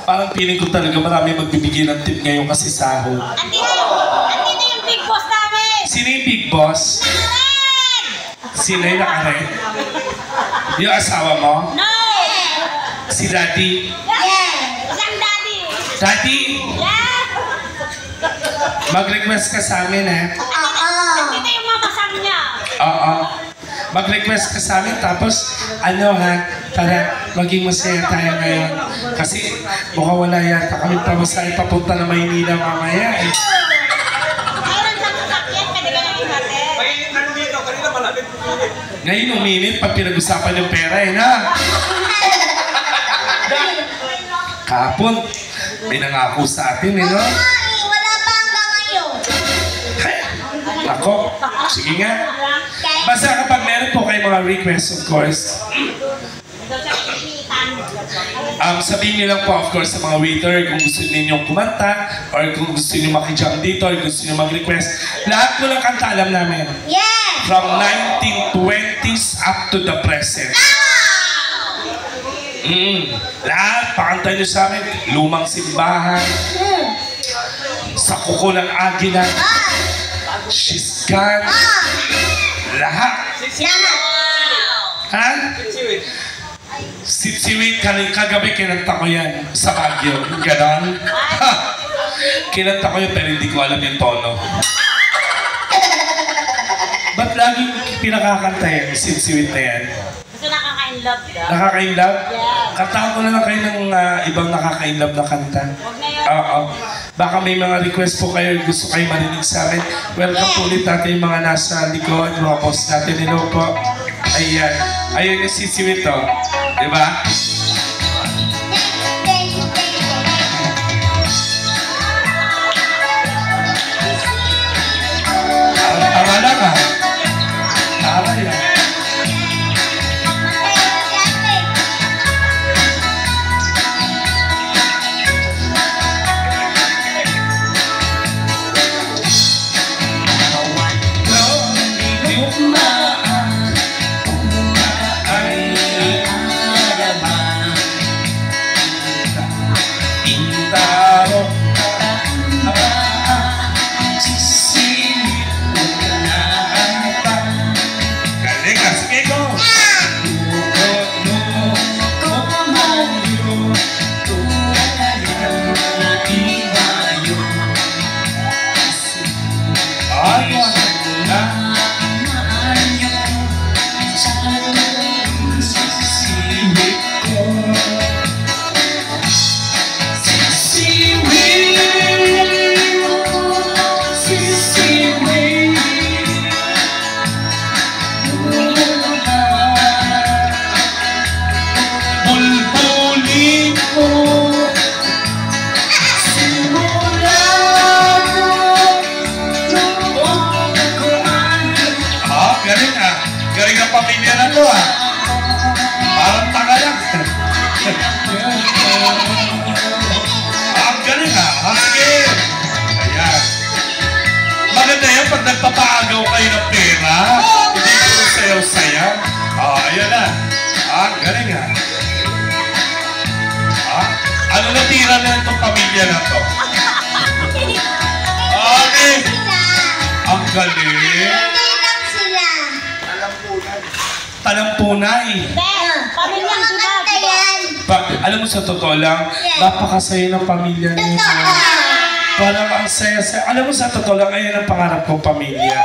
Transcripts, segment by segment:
Parang feeling ko talaga marami magbibigay ng tip ngayon kasi sahod. Andito yung big boss namin! Sino yung big boss? Sino yung nakaret? Yung asawa mo? No! Si Daddy? Yeah! Isang daddy! Daddy? Yeah! Mag-request ka sa amin, eh. Andito yung mamasang niya! Oo. Mag-request ka sa amin, tapos, ano ha, para maging masaya tayo ngayon. Kasi, mukhang wala yata kami pamasahe papunta na Maynila mamaya, eh. Mayroon sa sasakyan, pwede ka nang ihatid. Mainit na dito, kanina malapit. Ngayon, uminit pag pinag-usapan yung pera, eh, na. Kahapon, may nangako sa atin, eh, no? Wala pa hanggang ngayon. Hey, ako, sige nga. Basta kapag meron po kayo mga requests, of course, sabihin niyo lang po, of course, sa mga waiter kung gusto ninyong kumanta or kung gusto niyo makijam dito or gusto niyo mag-request. Lahat po ng kanta alam namin. Yeah! From 1920s up to the present. Lahat, pakanta niyo sa amin. Lumang simbahan. Sa kuko ng agila. She's gone. Lahat. Ha? Sitsiwit, kagabi kinanta ko yan sa Baguio. Ganon? Ha! Kinanta ko yun pero hindi ko alam yung tono. Ba't laging pinakakanta yan, sitsiwit na yan? Gusto nakaka-inlove ka? Nakaka-inlove? Yeah. Kantahan ko na lang kayo ng ibang nakaka-inlove na kanta. Huwag na yun. Oo. Baka may mga request po kayo, gusto kayo marinig sa akin. Welcome po ulit natin yung mga nasa likod, mga boss natin. Hello po. Ayan. Ayan yung sisiwit to. Diba? Tama lang ha. Tama yan. Galing ang pamilya na to ah. Parang taka lang. Ang galing ah. Sige. Ayan. Maganda yan pag nagpapaagaw kayo ng pera. Hindi ko sayaw-saya. Ayan na. Ang galing ah. Ano natira na itong pamilya na to? Okay. Ang galing. Talampunay. Pamilyang diba? Alam mo sa totoo lang, napakasaya ng pamilya niyo. Parang ang saya-saya. Alam mo sa totoo lang, ayan ang pangarap kong pamilya.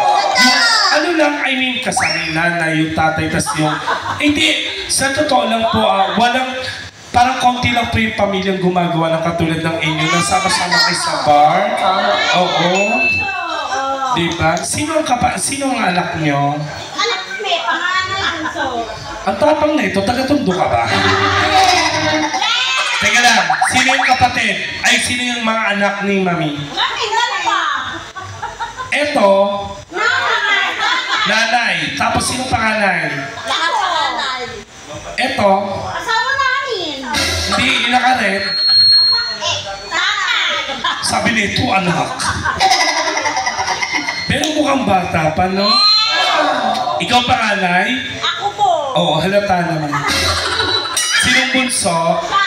Ano lang, I mean, kasama yung nanay, yung tatay, tas yung... Hindi, sa totoo lang po, walang... Parang konti lang po yung pamilyang gumagawa ng katulad ng inyo na sama-sama kayo sa bar. Oo. Diba? Sino ang anak nyo? Anak ko may panganay bunso. Ang tapang na ito, taga-Tondo ka ba? Teka lang, sino yung kapatid? Ay, sino yung mga anak ni Mami? Mami, ano pa? Eto, Nanay! nanay. Tapos sino panganay? Lahat panganay. Eto, Asawa namin. hindi inakaret. Tatay. Sabi nito, anak. Pero mukhang bata pa, no? Ikaw panganay? Ako po. Oo, halata naman. Sinong bunso? Pa.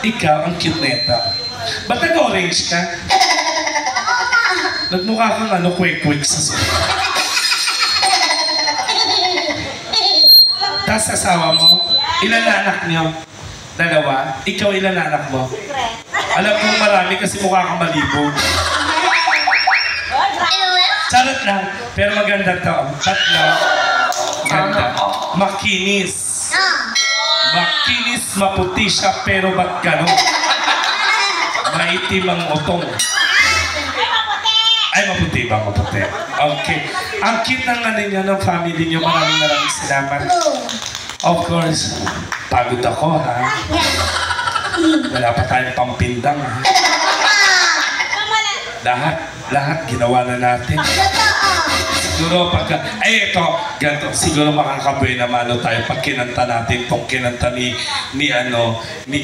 Ikaw, ang cute neta. Ba't nag-orange ka? Nagmukha kang ano, quick-quick sa sulit. Tapos asawa mo, ilan na anak niyo? Dalawa? Ikaw ilan na anak mo? Alam kong marami kasi mukha kang malibog. Charot lang, pero maganda to. Tatlo. Ganda. Makinis. Makinis, maputi siya, pero ba't gano'n? Maitim ang utong. Ay, maputi ba? Maputi. Okay. Ang cute ng ano niyo, ng family niyo. Maraming salamat. Of course, pagod ako, ha? Wala pa tayong pampindang, ha? Lahat ginawa na natin. Siguro pagka, ay ito, ganito, siguro makakabuhay naman tayo pag kinanta natin itong kinanta ni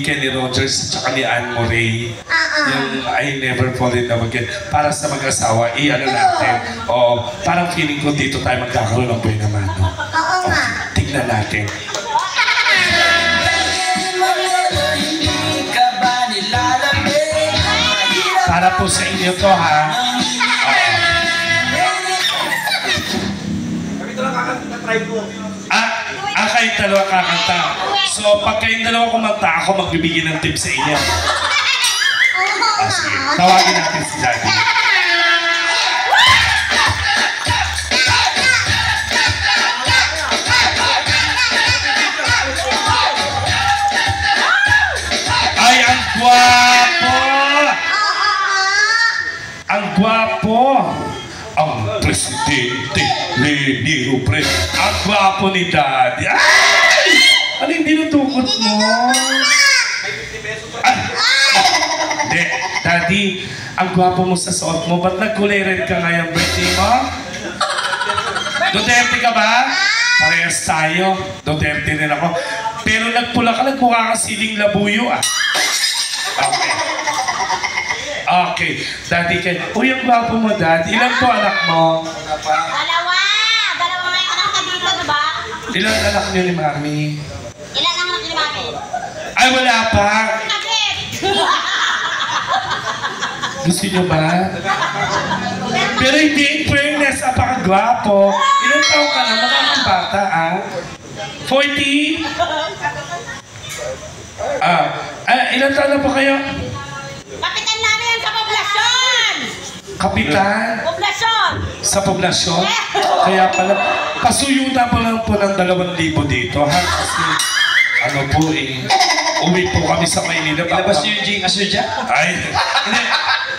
Kenny Rogers at saka ni Anne Murray. Yung I Never Fall in Love Again. Para sa mag-asawa, i-ano natin. O, parang feeling ko dito tayo magkakaroon ng buhay naman. No? Okay, tignan natin. Para po sa inyo to, ha? Try ko. Kayong dalawa kakanta. So, pag kayong dalawa kumanta, ako magbibigay ng tip sa inyo. Sige. Tawagin natin si Daddy. Ay, ang gwapo! Ang gwapo! Ang presidente Leni Robredo. Ang gwapo ni Daddy. Ay! Ano yung tinutukot mo? Hindi, Daddy, ang gwapo mo sa suot mo. Ba't nagkulay red ka ngayong birthday mo? Duterte ka ba? Parehas tayo. Duterte rin ako. Pero nagpula ka, nagmukha ka siling labuyo, ah. Okay. Okay. Daddy, uy, ang gwapo mo, Daddy. Ilan po anak mo? Dalawa nga yung anak ka dito, diba? Ilan anak niyo ni Mami? Ilan ang anak ni Mami? Ay, wala pa. Bakit? Gusto niyo ba? Pero hindi, in fairness, apakagwapo. Ilan taon ka na? Mukha kang bata, ah? 40? Ilan taon na po kayo? Kapitan namin yan sa poblasyon! Kapitan? Poblasyon! Sa poblasyon? Kaya pala, pasuyutan pa lang po ng 2,000 dito, ha? Kasi, ano po eh, uwi po kami sa Maynila. Ilabas niyo yung Jing Aso dyan. Ay, hindi.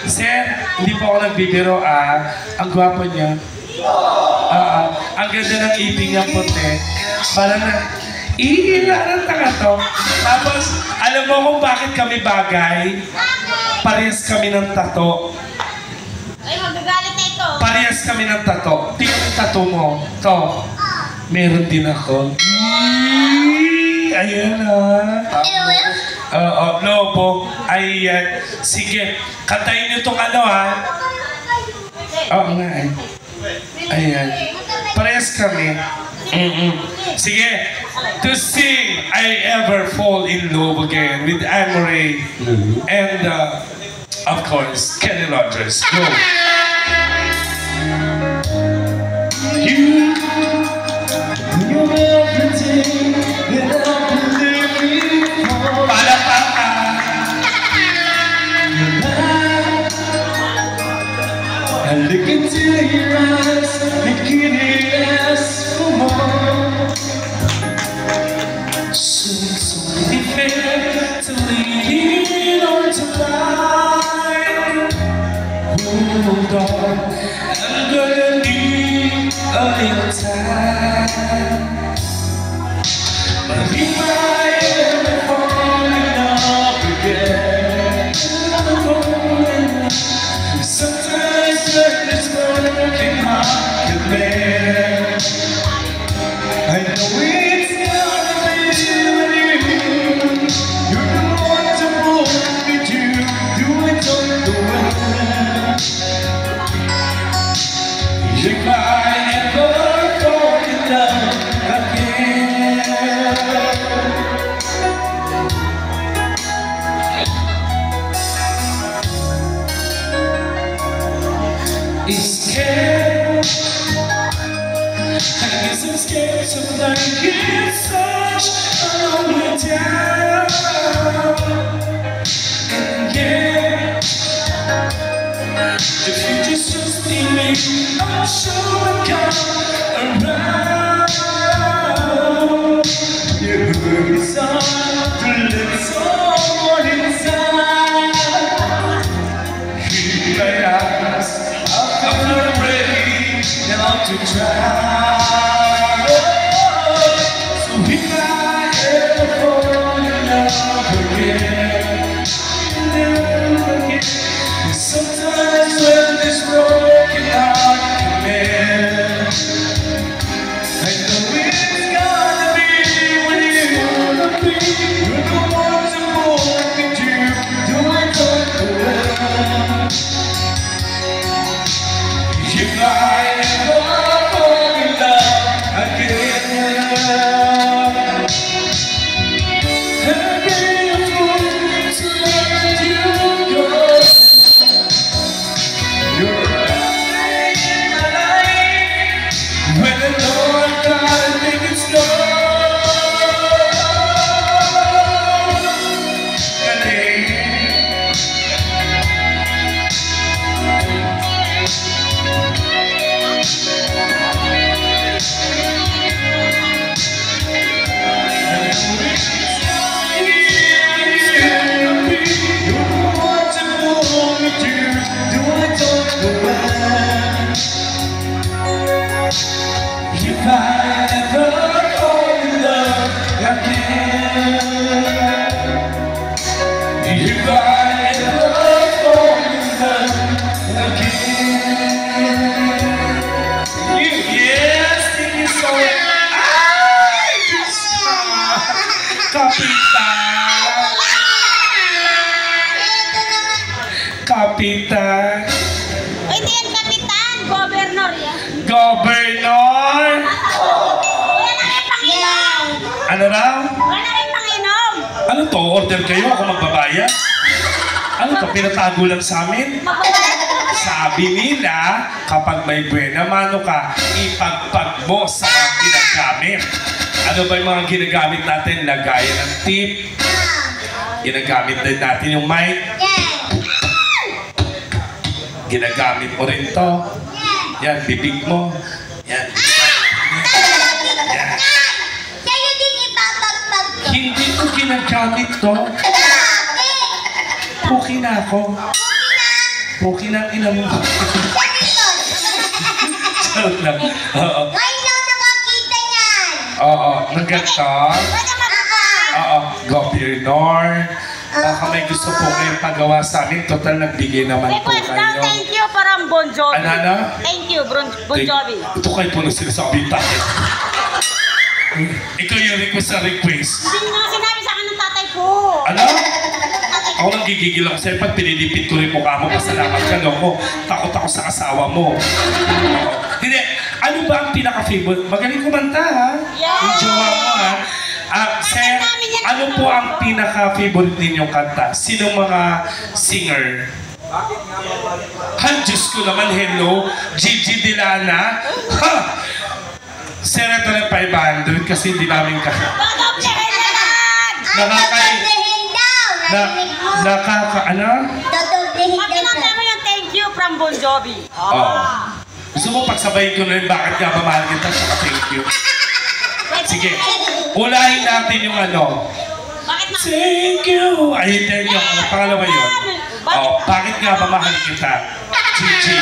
Sir, hindi po ako nagbibiro, ah. Ang gwapo niya. Ang ganda ng ipin niya puti. Para na, iilaran na nga to. Tapos, alam mo kung bakit kami bagay? Parehas kami ng tato. Ay, magagalit na ito. Parehas kami ng tato. Tingnan yung tato mo. To. Meron din ako. Ayan lobo. Ayan. Sige. Kantayin niyo itong ano, ha? Oo nga, eh. Ayan. Parehas kami. Sige. To sing I Ever Fall in Love Again with Anne Murray and of course Kenny Rogers. Go. You everything that I've been living for. I look into your eyes and can't ask for more. So it's only fair to lean on tonight. Hold on, I'm gonna need a little time. But if I ever fall in love again, I'm falling in love. Sometimes this broken heart can bear. I know it's not with you. You're the one to hold me to do it on the way. If I ever fall in love is scared. I guess I'm scared to like it such a lonely town. And yeah, if you just trust in me, I'm sure I'll come around. You it's on to let someone inside. Here I ask, I'm not ready now to try. So if I ever fall in love again, never again. Sometimes when this broken heart can mend, I know it's gonna be when you're gonna be. You're the ones who want me to do it all the way. If I ever fall in love again, I'd be a fool to let you go. You're running in my life when I know I gotta think it's love. If I ever fall in love again, if I ever fall in love again, yes, thank you so much. Kapitan, Kapitan, Hindi yan kapitan, governor yan. Governor. Wala na kayo panginom. Ano raw? Wala na kayo panginom. Ano to? Order kayo? Ako magbabayad? Ano to? Pinatago lang sa amin? Sabi nila, kapag may buena mano ka, ipagpag mo sa ginagamit. Ano ba yung mga ginagamit natin? Lagayan ng tip. Ginagamit din natin yung mic. Ginagamit mo rin to. Yan, bibig mo. Yan. Yan. Sa'yo din ipapagpag ko. Hindi ko ginagamit to. Puki na ako. Puki na ang ina mo. Charot lang. Oo. Ngayon lang nakakita niyan. Oo. Naganda. Wala magkakaroon. Oo. Governor. Baka may gusto po kayong pagawa sa amin. Total, nagbigay naman po Request lang, kayo. thank you, parang Bon Jovi. Ano? Thank you, Bon Jovi. Ito kayo po na sinasabi tayo. Ikaw yung request sa request. Hindi nga sinabi sa akin ng tatay ko. Ano? Ako nang gigigil ako sa'yo pag pinilipit ko rin mukha mo. Pasalamat ka no mo. Takot ako sa asawa mo. Hindi. Ano ba ang pinaka-favorite? Magaling kumanta ha? Yeah! Yung jowa mo ha? Sir, ano po ang pinaka-favorite ninyong kanta? Sinong mga singer? Ha, Diyos ko naman, hello. Gigi Dilana. Ha! Sir, ito ng 500 kasi hindi namin ka. Dodoblehin na lang! Nakakay... ano? Pag kinanta mo yung thank you from Bon Jovi. Oo. Gusto mo pagsabayin ko na rin bakit nga ba mahal kita sa thank you? Sige, ulahin natin yung ano. Bakit na? Thank you! Ay, thank you. Ano pangalawa yun? Oh, bakit nga ba mahal kita? Gigi.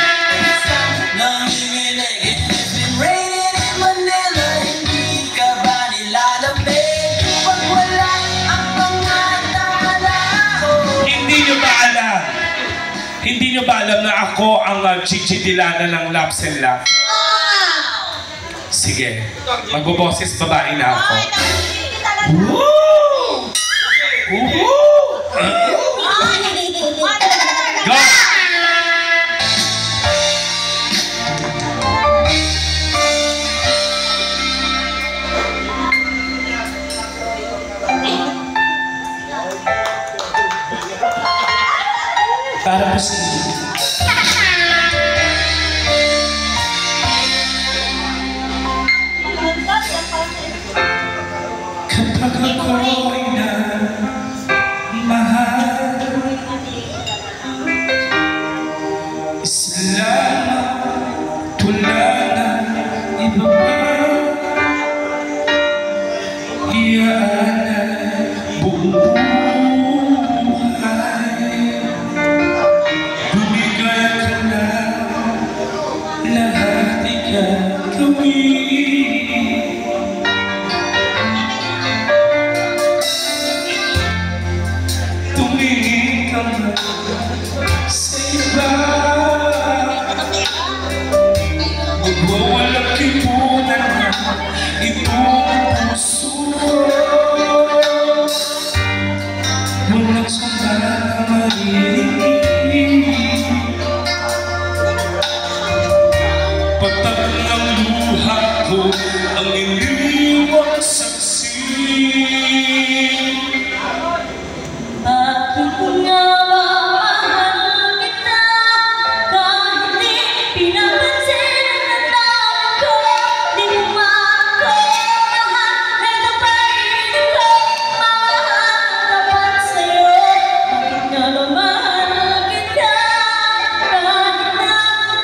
Hindi nyo ba alam na ako ang Gigi Dilana ng Laps and Laps? Sige, magboboses babae na ako. Woo! Woo! Go! Para po sa inyo. buhay, bumigay ka na, lahat ikagawin. Tumingin ka na sa iba, magwawalang kipunan na itong puso. Walang sumbat na marinig, patag ng luha ko ang iniwang saksi. Bakit nga ba mahal kita kahit di pinapansin ang tawag ko? Di mo makamahal, ito pa rin ako, mamahal tapat sa'yo. Bakit nga ba mahal kita kahit na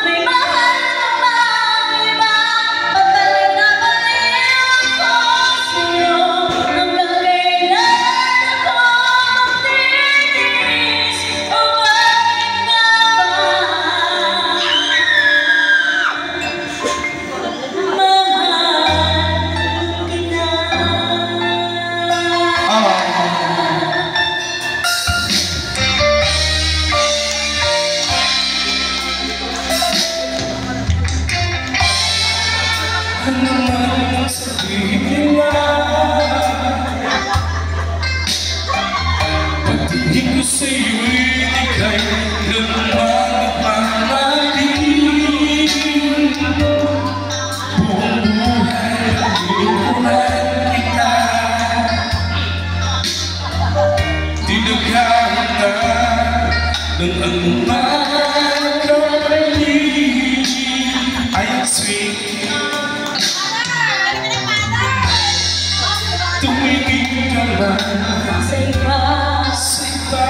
may mahal ka pang iba? Pabalik na balik ako sa'yo, hanggang kailan ako magtitiis? O bakit nga ba mahal kita? Ano man ang sabihin nila, pagtingin ko sa'yo'y di kailanman magmamaling. Buong buhay pinupunan kita, tinagahan na ng anuman kapalit. Ay, ang sweet. Tumingin ka na Sa iba, sa iba,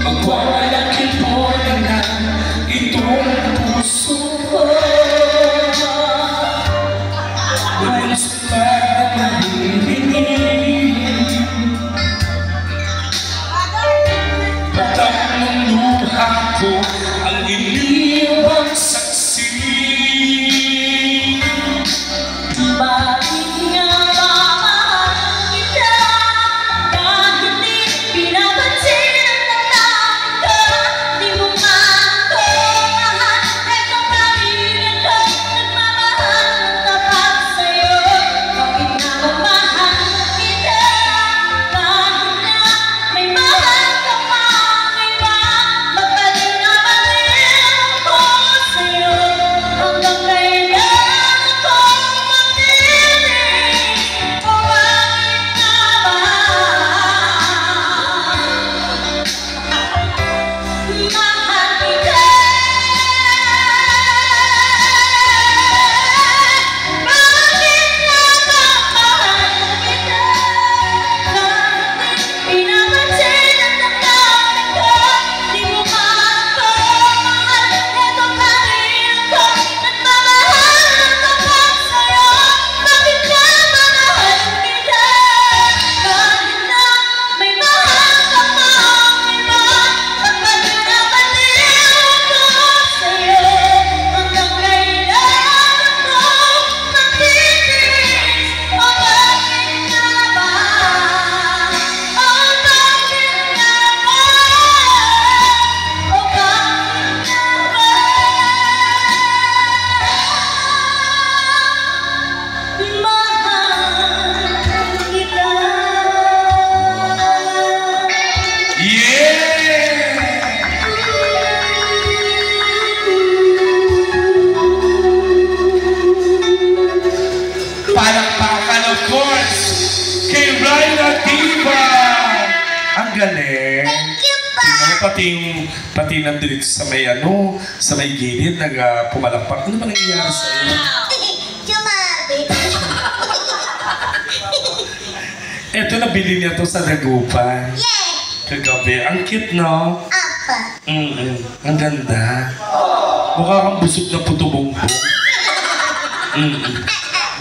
magwawalang kipunan na itong puso ko. Walang sumbat na marinig, patag ng luha ko ang iniwang saksi. bakit nga ba mahal kita kahit di pinapansin ang tawag ko? Di mo makamahal, ito pa rin ako, nagmamahal ng tapat sa'yo. Bakit nga ba mahal kita kahit na may mahal ka pang iba? Magbalik na balik ako sa'yo, hanggang kailan ako magtitiis? O bakit nga ba mahal kita? Bakit nga ba mahal kita kahit di pinapansin ang tawag ko? Di mo makamahal, ito pa rin ako, nagmamahal ng tapat sa'yo. Bakit nga ba mahal kita kahit na may mahal ka pang iba? Magbalik na balik ako sa'yo, hanggang kailan ako magtitiis? O bakit nga ba? O bakit nga ba? O bakit nga ba? Mahal kita. Palakpakan, of course, kay Ryla Diva. Ang galing. Thank you po. Pati nandito sa may sa may gilid, pumalakpak. Ano ba nangyayari sa'yo? Chumabi. Eto, nabili niya to sa Dagupan. Yeah. Kagabi. Ang cute, no? Apa. Ang ganda. Mukha kang busog na puto bongbong.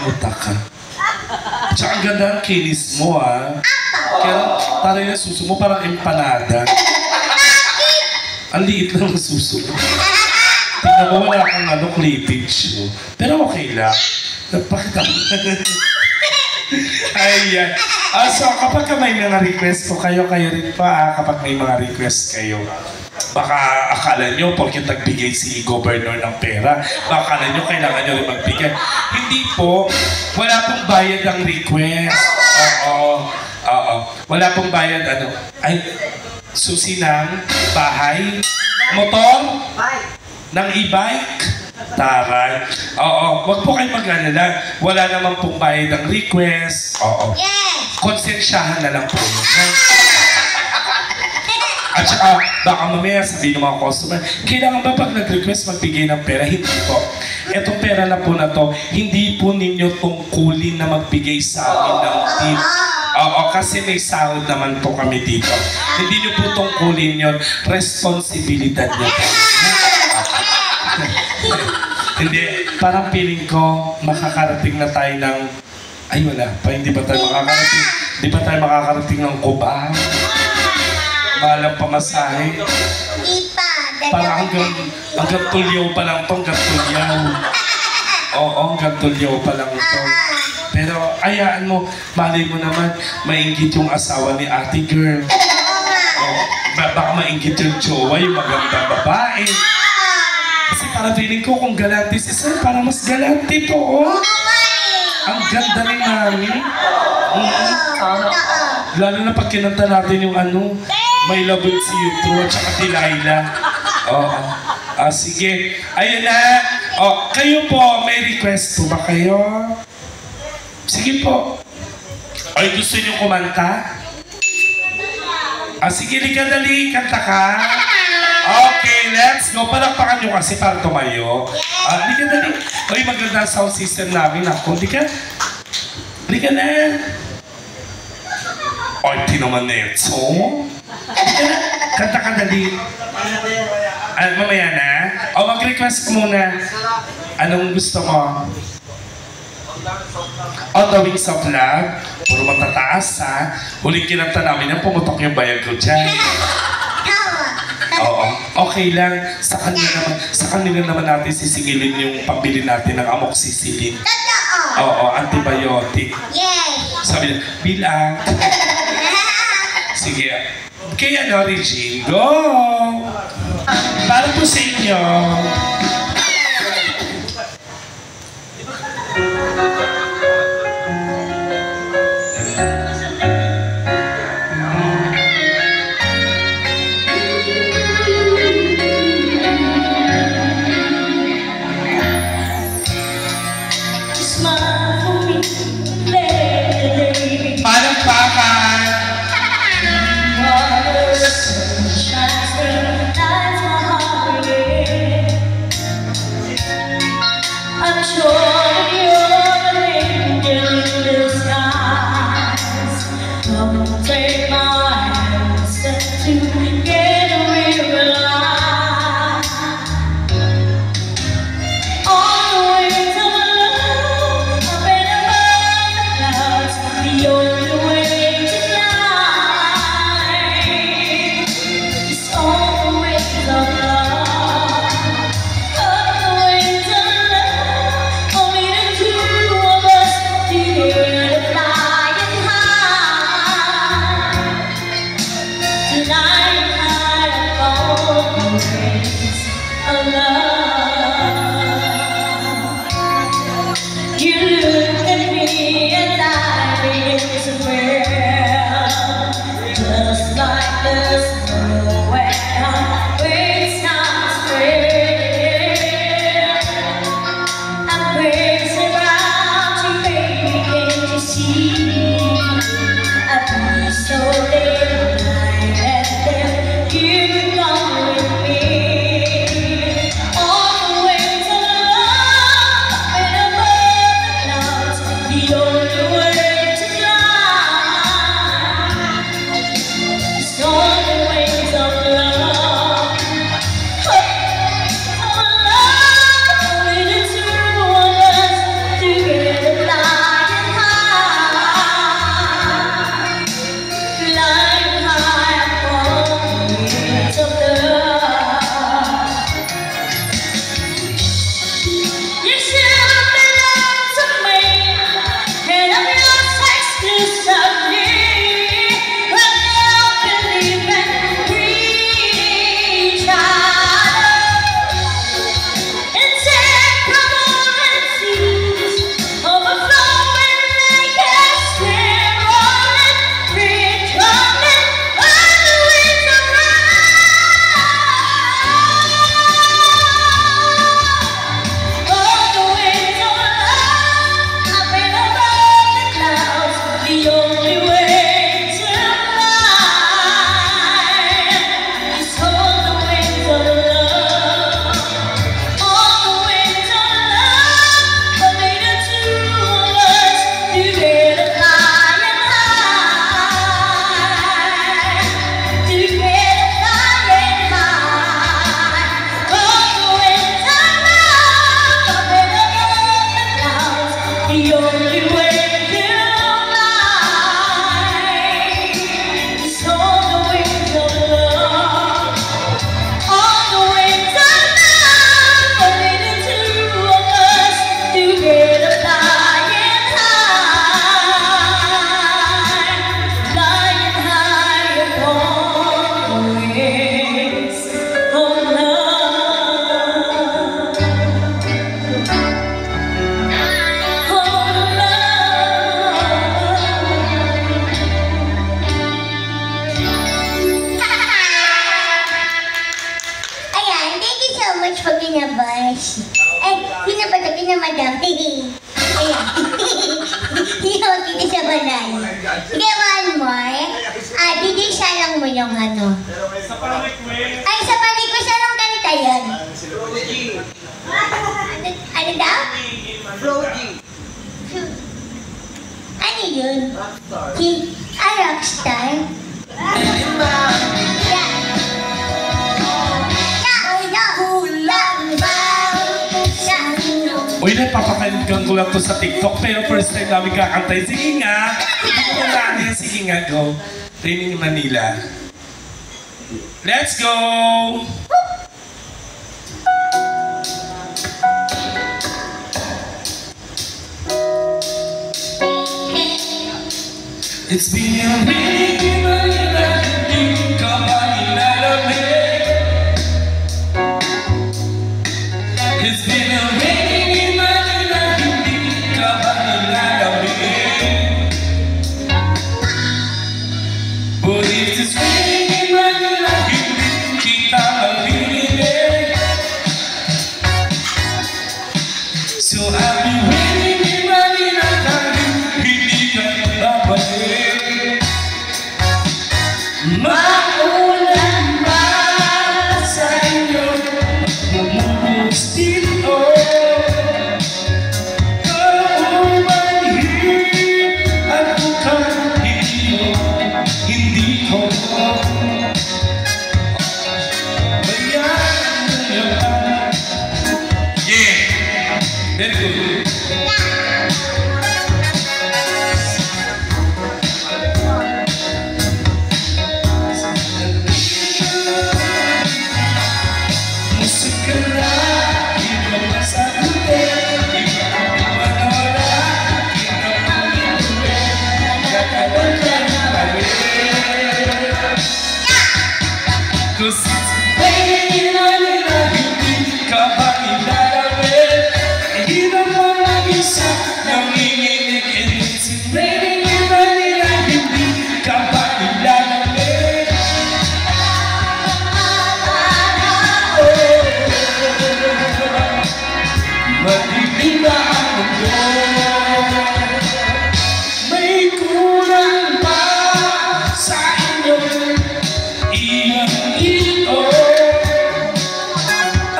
Utak ka. Tsaka ang ganda ng kinis mo, ah. Kaya taray na suso mo parang empanada. Ang liit lang ng suso mo. Tingnan mo, wala kang cleavage mo. Pero okay lang. Napakita mo. Ayan. So kapag may mga request po kayo rin pa, kapag may mga request kayo, baka akala nyo, porque nagbigay si Governor ng pera, baka akala nyo kailangan nyo rin magbigay. Hindi po, wala pong bayad ang request. Oo. Wala pong bayad, ay, susi ng bahay, motor, ng e-bike. Taray. Oo, wag po kayo mag-alala. Wala naman pong bayad ang request. Oo. Yes! Konsensyahan na lang po. At saka, baka mamaya sabihin ng mga customer, kailangan ba pag nag-request magbigay ng pera? Hindi po. Etong pera na po na to, hindi po ninyo tungkulin na magbigay sa amin ng tip. Oo, kasi may sahod naman po kami dito. Hindi nyo po tungkulin yun. Responsibilidad nyo po. Hindi, parang feeling ko makakarating na tayo ng ay wala pa, hindi pa tayo makakarating ng Cubao. Malang pamasahe. Parang hanggang Tulyaw pa lang to, hanggang Tulyaw. Oo, hanggang Tulyaw pa lang to. Pero ayaan mo, malay mo naman, mainggit yung asawa ni ate girl. Baka mainggit yung jowa, yung magandang babae. Kasi parang feeling ko kung galante si Sir, parang mas galante po, oh. Ang ganda ni Mami. Lalo na pag kinanta natin yung My Love Will See You Through at saka Delilah. Oo. Sige. Ayun na. Kayo po, may request po ba kayo? Sige po. Ay, gusto niyo kumanta? Sige, liga dali. Kanta ka. Okay, let's go. Palakpakan nyo kasi para tumayo. Liga dali. Ay, maganda ang sound system namin. Ako, liga. Liga na. Ay, tinaman na ito. Liga na. Kanta ka dali. Mamaya na. Mag-request muna. Anong gusto mo? On the Wings of Love. Puro matataas, ha? Huling kinanta namin yan, pumutok yung bayag ko dyan. Oo. Okay lang. Sa kanila naman natin sisingilin yung pambili natin ng amoxicillin. Oo, antibiotic. Yes! Sabi nila, bilang. Sige. Kaya Regine, go! Para po sa inyo. I'm sure you're an angel in disguise. Come take my hand, step together we will lie. On the wings of love, up and above the clouds, the only way to fly is on the wings of love. It's all the way. madam. Ayan. Yung dito sa balay. Sige, one more. Didisa lang mo yung ano. Ay, sa pa-request, anong kanta yun? Ano daw? Ano yun? Rockstar? Uy, napapakaligan ko lang to sa TikTok, pero first time namin kakantay. Sige nga! Sige nga, go. Training Manila. Let's go! It's been a minute, hindi ka ba nilalamig? It's been a minute, hindi ka ba nilalamig? But if it's raining in Manila, hindi kita marinig. So I'll be waiting in Manila dahil hindi ka babalik. Maulan ba sa inyo? Bumubuhos dito. Kaumanhin at mukhang hindi ko bayan naman. Yeah! Very good. Cause it's raining on hindi ka ba nilalamig? Hindi naman mag-isa nanginginig. And it's raining on hindi ka ba nilalamig? Madilim na ang mundo. May kulang pa sa inyo. Ito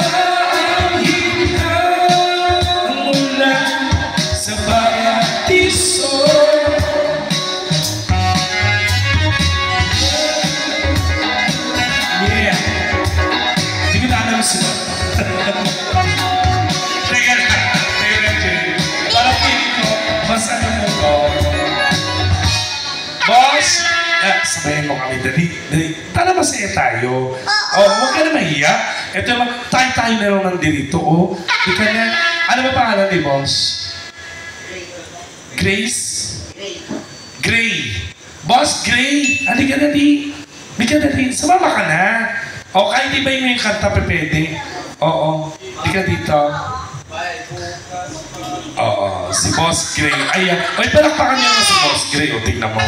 ang hinang mula sa paradiso. Yeah! Hindi ko na alam sila. Teka lang, Jay. Parang feeling ko, mas ano mo ko. Boss! Sabayan mo kami, dali. Tara masaya tayo. Huwag ka na mahiya. Ito naman, tayo na lang nandito. Di ka na, ano ba pangalan ni Boss? Grace? Gray. Boss, Gray. Halika na di. Halika na di. Sumama ka na. Kahit di ba yung kanta pwede? Oo. Halika dito. Oo, si Boss Gray. Ayan. Oy, palakpakan niyo na si Boss Gray. Tingnan mo.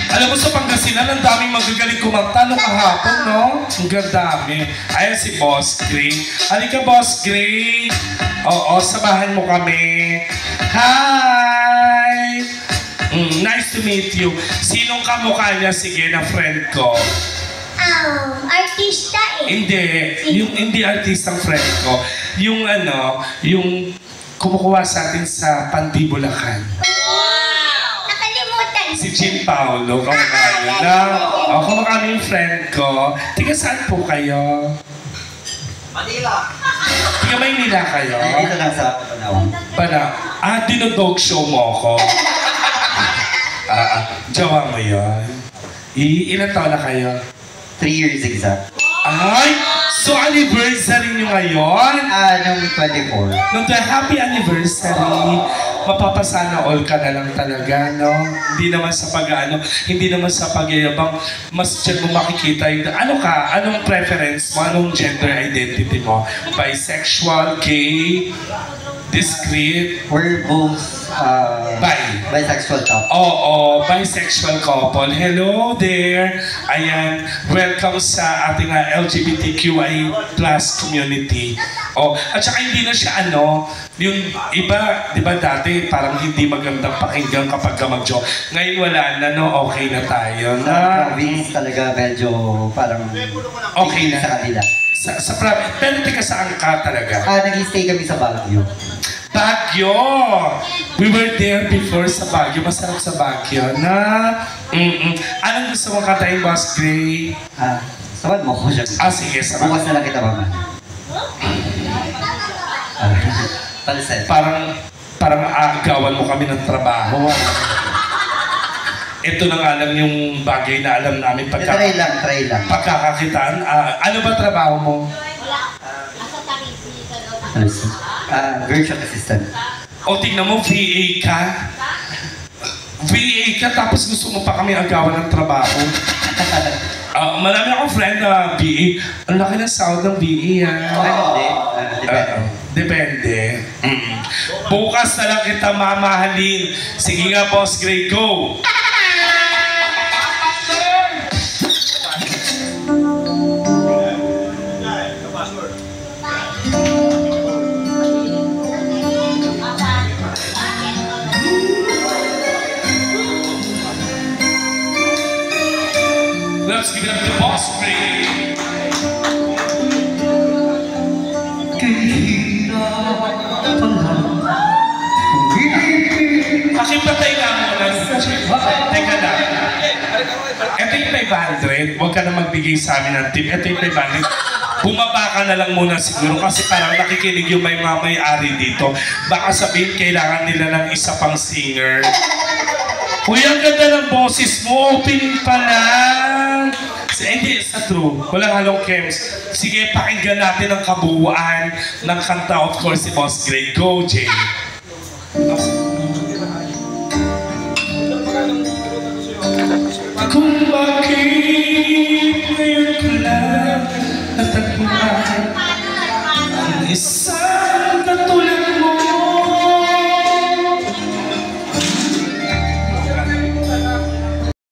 Alam mo sa Pangasinan, ang daming magagaling kumanta nung kahapon, no? Ang gandami. Ayan si Boss Gray. Halika, Boss Gray. Oo, samahan mo kami. Hi! Nice to meet you. Sinong kamukha niya? Sige, na friend ko. Artista eh. Hindi artistang friend ko. Yung yung kumukuha sa atin sa Pandibulacan. Si Jim Paulo, kamukha nyo na. Kamukha yung friend ko. Tiga saan po kayo? Manila. Tiga Maynila kayo? Dito lang sa Panaw. Dinodog show mo ako. Jawa mo yun. Ilan taon na kayo? 3 years exact. Ay! So anniversary nyo ngayon? Nung 24. Nung happy anniversary, mapapasana all ka na lang talaga, no? Hindi naman sa hindi naman sa pagyayabang, mas dyan mo makikita yung, anong preference mo, anong gender identity mo? Bisexual, gay? discreet. We're both bisexual couple. Oo, bisexual couple. Hello there. Ayan, welcome sa ating LGBTQI plus community. Oh, at saka hindi na siya yung iba, di ba dati parang hindi magandang pakinggan kapag ka mag-joke. Ngayon wala na, no? Okay na tayo. Sa province talaga medyo parang okay na. sa kanila. Sa province. Pero tika saan ka talaga? Nag-stay kami sa Baguio. Baguio! We were there before sa Baguio. Masarap sa Baguio na. Anong gusto mo kantahin, Boss Gray? Saban mo ko siya. Sige, saban. Bukas na lang kita mama. Talsel. Parang agawan mo kami ng trabaho. Ito na nga lang yung bagay na alam namin Try lang. pagkakakitaan. Ano ba trabaho mo? Virtual assistant. O tingnan mo, VA ka. VA ka tapos gusto mo pa kami agawan ng trabaho. Marami akong friend na VA. Ang laki ng sound ng VA. Depende. Bukas na lang kita mamahalin. Sige nga, Boss Gray, go! Let's give it up to Boss Gray. Pakipatay nga muna. Teka lang. Ito yung 500. Huwag ka na magbigay sa amin ng tip. Ito yung 500. Bumaba ka na lang muna siguro kasi parang nakikinig yung may-ari dito. Baka sabihin kailangan nila ng isa pang singer. Uy, ang ganda ng boses mo. Opening pa lang. Hindi, sa true. Walang halong chems. Sige, pakinggan natin ang kabuuan ng kanta. Of course, si Boss Gray. Go, Jay. Kung bakit ngayon ko lang